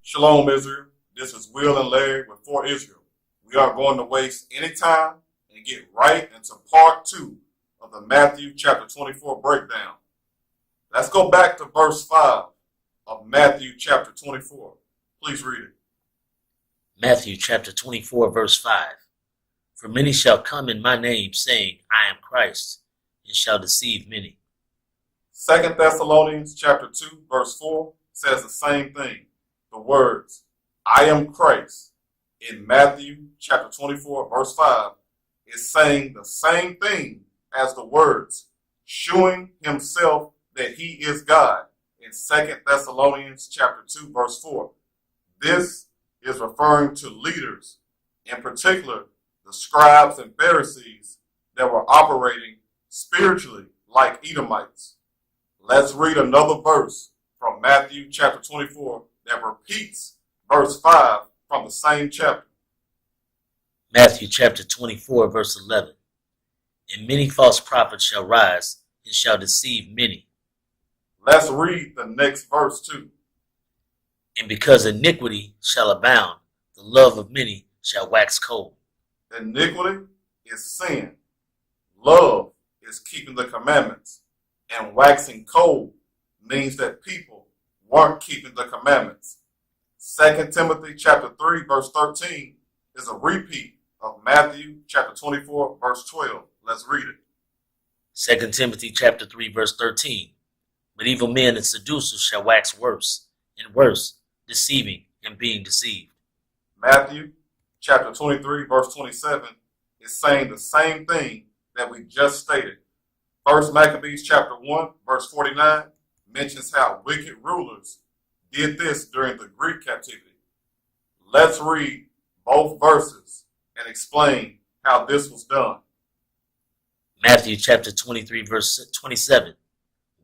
Shalom, Israel. This is Will and Larry with For Israel. We aren't going to waste any time and get right into part 2 of the Matthew chapter 24 breakdown. Let's go back to verse 5 of Matthew chapter 24. Please read it. Matthew chapter 24, verse 5. For many shall come in my name, saying, I am Christ, and shall deceive many. 2 Thessalonians chapter 2, verse 4 says the same thing. The words, I am Christ, in Matthew chapter 24, verse 5, is saying the same thing as the words, shewing himself that he is God, in 2 Thessalonians chapter 2, verse 4. This is referring to leaders, in particular, the scribes and Pharisees that were operating spiritually like Edomites. Let's read another verse from Matthew chapter 24 that repeats verse 5 from the same chapter. Matthew chapter 24, verse 11. And many false prophets shall rise and shall deceive many. Let's read the next verse too. And because iniquity shall abound, the love of many shall wax cold. Iniquity is sin. Love is keeping the commandments. And waxing cold means that people weren't keeping the commandments. 2 Timothy chapter 3, verse 13 is a repeat of Matthew chapter 24, verse 12. Let's read it. 2 Timothy chapter 3, verse 13. But evil men and seducers shall wax worse and worse, deceiving and being deceived. Matthew chapter 23, verse 27 is saying the same thing that we just stated. 1 Maccabees chapter 1, verse 49 mentions how wicked rulers did this during the Greek captivity. Let's read both verses and explain how this was done. Matthew chapter 23, verse 27.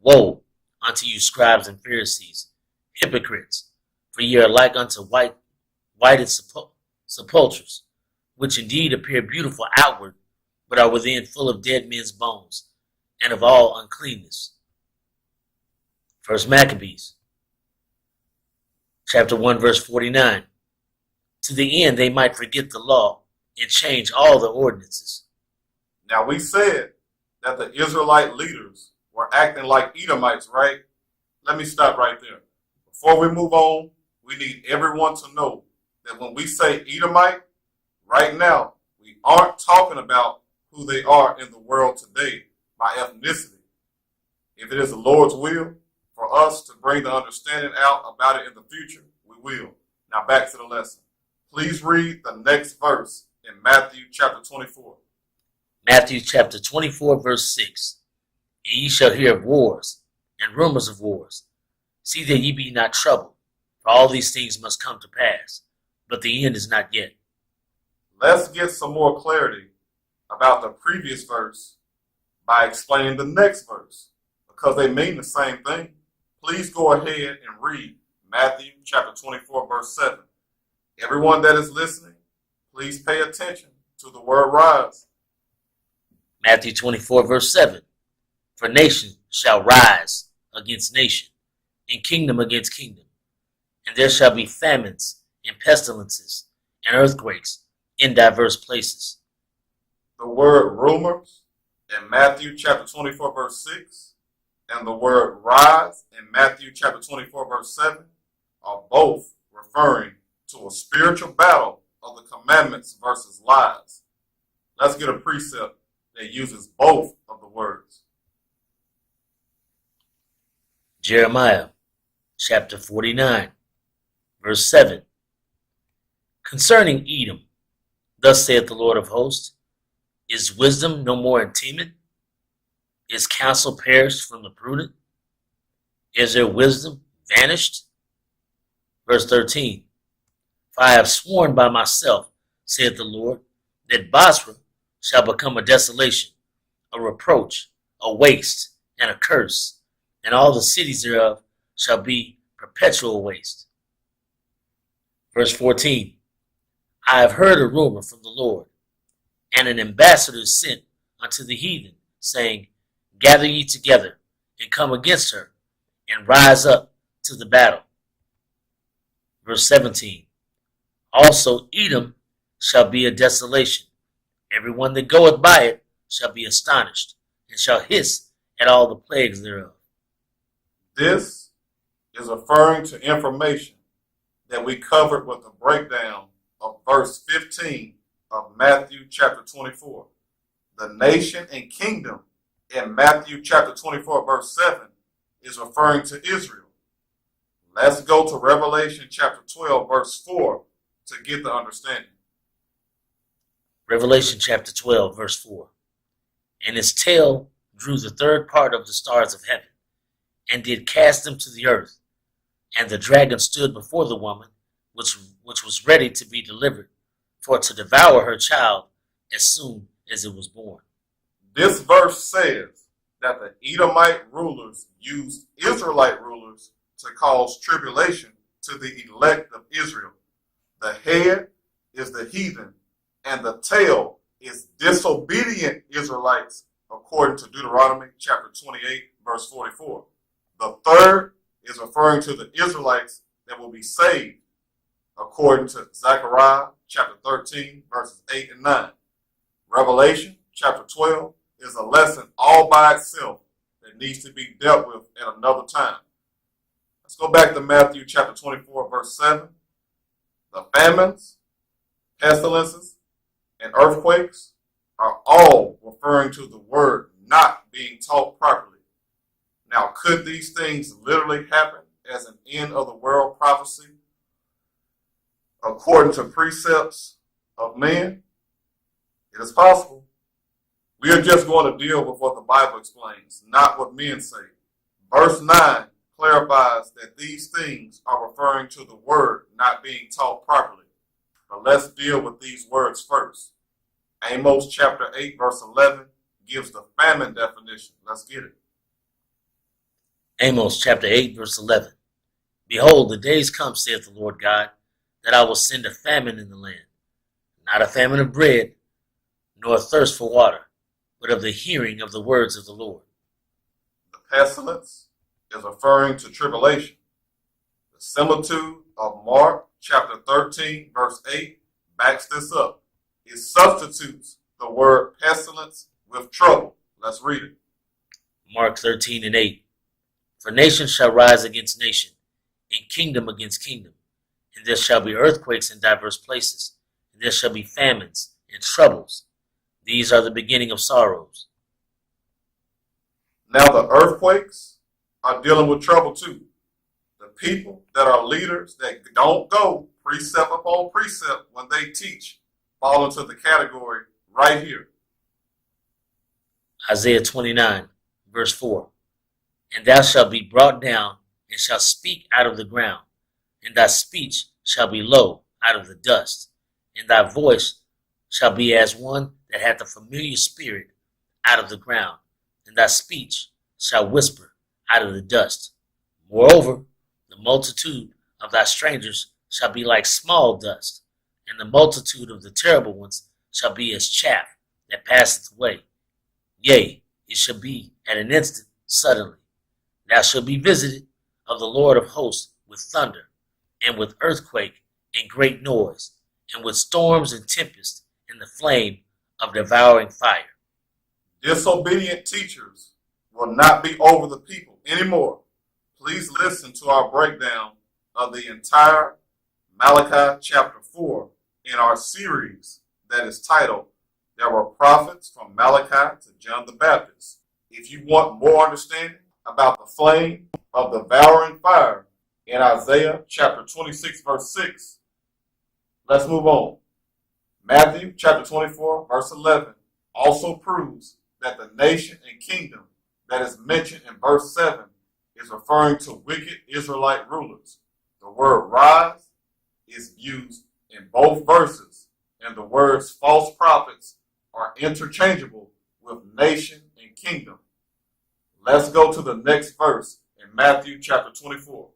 Woe unto you, scribes and Pharisees, hypocrites, for ye are like unto whited sepulchres, which indeed appear beautiful outward, but are within full of dead men's bones, and of all uncleanness. 1 Maccabees chapter 1, verse 49. To the end they might forget the law and change all the ordinances. Now we said that the Israelite leaders were acting like Edomites, right? Let me stop right there. Before we move on, we need everyone to know that when we say Edomite, right now, we aren't talking about who they are in the world today by ethnicity. If it is the Lord's will for us to bring the understanding out about it in the future, we will. Now back to the lesson. Please read the next verse in Matthew chapter 24. Matthew chapter 24, verse 6. And ye shall hear of wars and rumors of wars. See that ye be not troubled, for all these things must come to pass, but the end is not yet. Let's get some more clarity about the previous verse by explaining the next verse, because they mean the same thing. Please go ahead and read Matthew chapter 24, verse 7. Everyone that is listening, please pay attention to the word rise. Matthew 24, verse 7. For nation shall rise against nation, and kingdom against kingdom. And there shall be famines, and pestilences, and earthquakes in diverse places. The word rumors in Matthew chapter 24, verse 6, and the word rise in Matthew chapter 24, verse 7 are both referring to a spiritual battle of the commandments versus lies. Let's get a precept that uses both of the words. Jeremiah chapter 49, verse 7. Concerning Edom, thus saith the Lord of hosts, is wisdom no more in Teman? Is counsel perished from the prudent? Is their wisdom vanished? Verse 13. For I have sworn by myself, saith the Lord, that Basra shall become a desolation, a reproach, a waste, and a curse, and all the cities thereof shall be perpetual waste. Verse 14. I have heard a rumor from the Lord, and an ambassador is sent unto the heathen, saying, Gather ye together, and come against her, and rise up to the battle. Verse Verse 17. Also Edom shall be a desolation. Everyone that goeth by it shall be astonished, and shall hiss at all the plagues thereof. This is referring to information that we covered with the breakdown of verse 15 of Matthew chapter 24. The nation and kingdom in Matthew chapter 24 verse 7 is referring to Israel. Let's go to Revelation chapter 12 verse 4 to get the understanding. Revelation chapter 12, verse 4. And his tail drew the third part of the stars of heaven, and did cast them to the earth. And the dragon stood before the woman, which was ready to be delivered, for to devour her child as soon as it was born. This verse says that the Edomite rulers used Israelite rulers to cause tribulation to the elect of Israel. The head is the heathen, and the tail is disobedient Israelites, according to Deuteronomy chapter 28, verse 44. The third is referring to the Israelites that will be saved, according to Zechariah chapter 13, verses 8 and 9. Revelation chapter 12 is a lesson all by itself that needs to be dealt with at another time. Let's go back to Matthew chapter 24, verse 7. The famines, pestilences, and earthquakes are all referring to the word not being taught properly. Now, could these things literally happen as an end of the world prophecy according to precepts of men? It is possible. We are just going to deal with what the Bible explains, not what men say. Verse 9 clarifies that these things are referring to the word not being taught properly. But let's deal with these words first. Amos chapter 8, verse 11 gives the famine definition. Let's get it. Amos chapter 8, verse 11. Behold, the days come, saith the Lord God, that I will send a famine in the land, not a famine of bread, nor a thirst for water, but of the hearing of the words of the Lord. The pestilence is referring to tribulation. The similitude of Mark chapter 13, verse 8 backs this up. It substitutes the word pestilence with trouble. Let's read it. Mark 13 and 8. For nation shall rise against nation, and kingdom against kingdom. And there shall be earthquakes in diverse places, and there shall be famines and troubles. These are the beginning of sorrows. Now the earthquakes are dealing with trouble too. The people that are leaders that don't go precept upon precept when they teach fall into the category right here. Isaiah 29, verse 4. And thou shalt be brought down, and shalt speak out of the ground, and thy speech shall be low out of the dust, and thy voice shall be as one that hath a familiar spirit out of the ground, and thy speech shall whisper out of the dust. Moreover, the multitude of thy strangers shall be like small dust, and the multitude of the terrible ones shall be as chaff that passeth away. Yea, it shall be at an instant suddenly. Thou shalt be visited of the Lord of hosts with thunder, and with earthquake and great noise, and with storms and tempest, and the flame of devouring fire. Disobedient teachers will not be over the people anymore. Please listen to our breakdown of the entire Malachi chapter 4 in our series that is titled, There Were Prophets from Malachi to John the Baptist. If you want more understanding about the flame of devouring fire in Isaiah chapter 26 verse 6, let's move on. Matthew chapter 24 verse 11 also proves that the nation and kingdom that is mentioned in verse 7 is referring to wicked Israelite rulers. The word rise is used in both verses, and the words false prophets are interchangeable with nation and kingdom. Let's go to the next verse in Matthew chapter 24.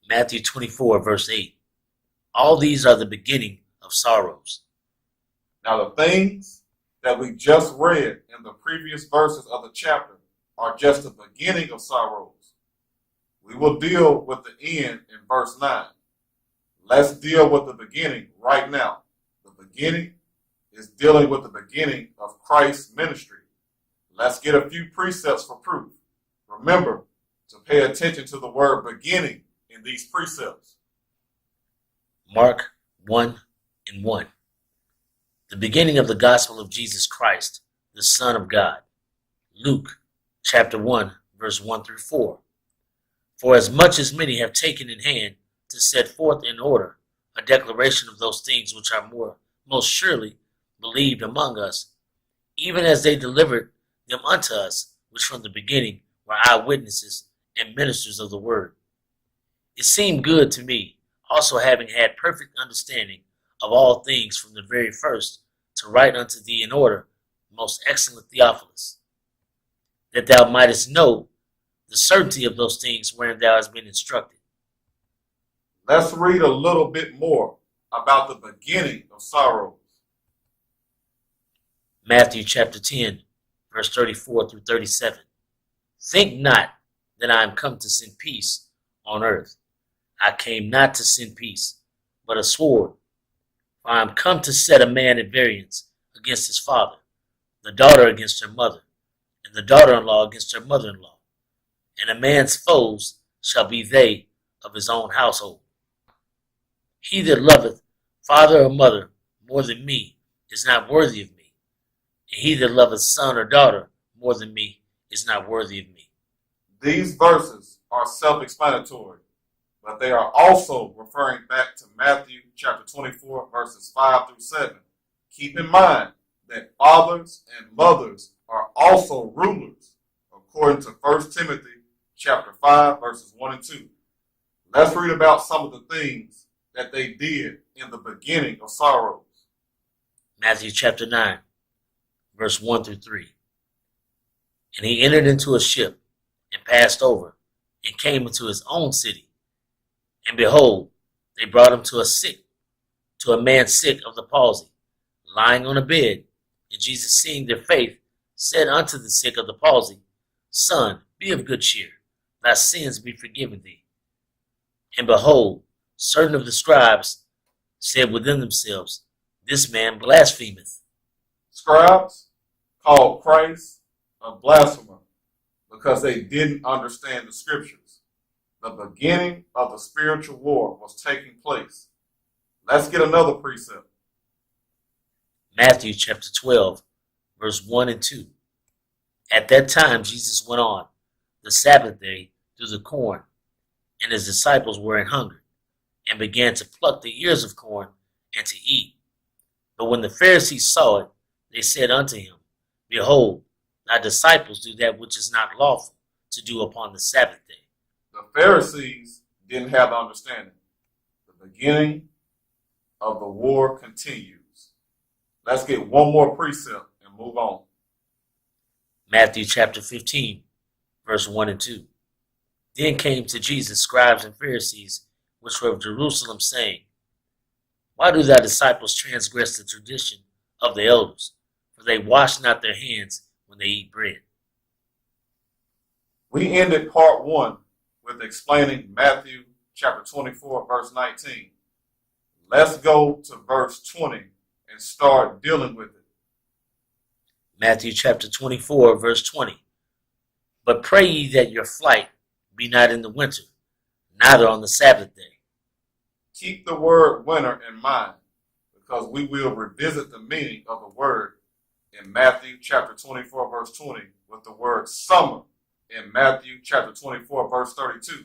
Matthew 24, verse 8. All these are the beginning of sorrows. Now the things that we just read in the previous verses of the chapter are just the beginning of sorrows. We will deal with the end in verse 9. Let's deal with the beginning right now. The beginning is dealing with the beginning of Christ's ministry. Let's get a few precepts for proof. Remember to pay attention to the word beginning in these precepts. Mark 1:1. The beginning of the gospel of Jesus Christ, the Son of God. Luke chapter 1, verse 1 through 4. For as much as many have taken in hand to set forth in order a declaration of those things which are most surely believed among us, even as they delivered them unto us, which from the beginning were eyewitnesses and ministers of the word. It seemed good to me, also having had perfect understanding of all things from the very first, to write unto thee in order, most excellent Theophilus, that thou mightest know the certainty of those things wherein thou hast been instructed. Let's read a little bit more about the beginning of sorrows. Matthew chapter 10, verse 34 through 37. Think not that I am come to send peace on earth. I came not to send peace, but a sword. For I am come to set a man at variance against his father, the daughter against her mother, and the daughter-in-law against her mother-in-law. And a man's foes shall be they of his own household. He that loveth father or mother more than me is not worthy of me, and he that loveth son or daughter more than me is not worthy of me. These verses are self-explanatory, but they are also referring back to Matthew chapter 24, verses 5 through 7. Keep in mind that fathers and mothers are also rulers, according to 1 Timothy chapter 5, verses 1 and 2. Let's read about some of the things that they did in the beginning of sorrows. Matthew chapter 9, verse 1 through 3. And he entered into a ship and passed over and came into his own city. And behold, they brought him to a man sick of the palsy, lying on a bed. And Jesus, seeing their faith, said unto the sick of the palsy, Son, be of good cheer, thy sins be forgiven thee. And behold, certain of the scribes said within themselves, This man blasphemeth. Scribes called Christ a blasphemer because they didn't understand the scriptures. The beginning of the spiritual war was taking place. Let's get another precept. Matthew chapter 12, verse 1 and 2. At that time Jesus went on the Sabbath day through the corn, and his disciples were an hungered, and began to pluck the ears of corn and to eat. But when the Pharisees saw it, they said unto him, Behold, thy disciples do that which is not lawful to do upon the Sabbath day. The Pharisees didn't have the understanding. The beginning of the war continues. Let's get one more precept and move on. Matthew chapter 15, verse 1 and 2. Then came to Jesus scribes and Pharisees, which were of Jerusalem, saying, Why do thy disciples transgress the tradition of the elders? For they wash not their hands when they eat bread. We ended part 1 with explaining Matthew chapter 24, verse 19. Let's go to verse 20 and start dealing with it. Matthew chapter 24, verse 20. But pray ye that your flight be not in the winter, neither on the Sabbath day. Keep the word winter in mind, because we will revisit the meaning of the word in Matthew chapter 24, verse 20, with the word summer in Matthew chapter 24, verse 32.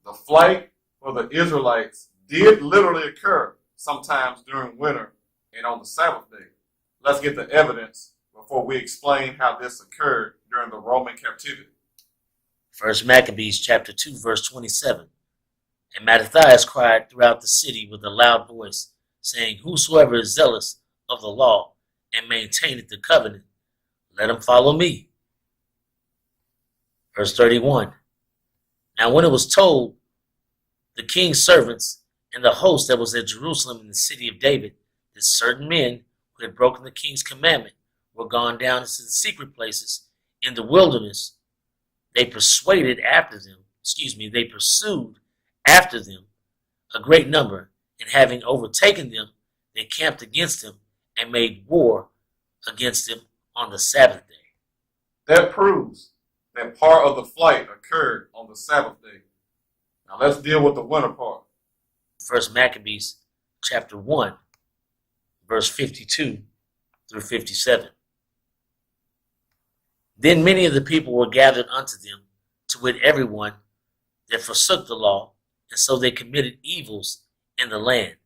The flight for the Israelites did literally occur sometimes during winter and on the Sabbath day. Let's get the evidence before we explain how this occurred during the Roman captivity. 1 Maccabees chapter 2, verse 27. And Mattathias cried throughout the city with a loud voice, saying, Whosoever is zealous of the law and maintaineth the covenant, let him follow me. Verse 31. Now when it was told the king's servants and the host that was at Jerusalem in the city of David, that certain men who had broken the king's commandment were gone down into the secret places in the wilderness, they pursued after them a great number, and having overtaken them, they camped against them and made war against them on the Sabbath day. That proves that part of the flight occurred on the Sabbath day. Now let's deal with the winter part. First Maccabees chapter 1, verse 52 through 57. Then many of the people were gathered unto them, to wit everyone that forsook the law, and so they committed evils in the land,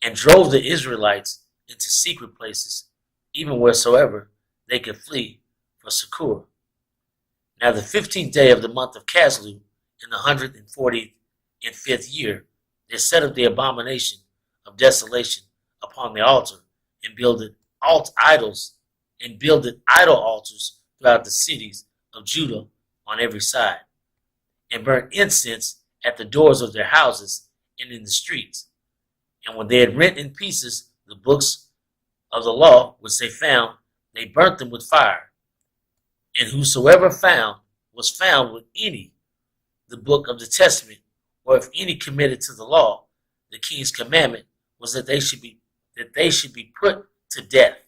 and drove the Israelites into secret places, even wheresoever they could flee for succor. Now the 15th day of the month of Caslu, in the 145th year, they set up the abomination of desolation upon the altar, and builded idol altars throughout the cities of Judah on every side, and burnt incense at the doors of their houses and in the streets. And when they had rent in pieces the books of the law which they found, they burnt them with fire. And whosoever was found with any the book of the testament, or if any committed to the law, the king's commandment was that they should be put to death.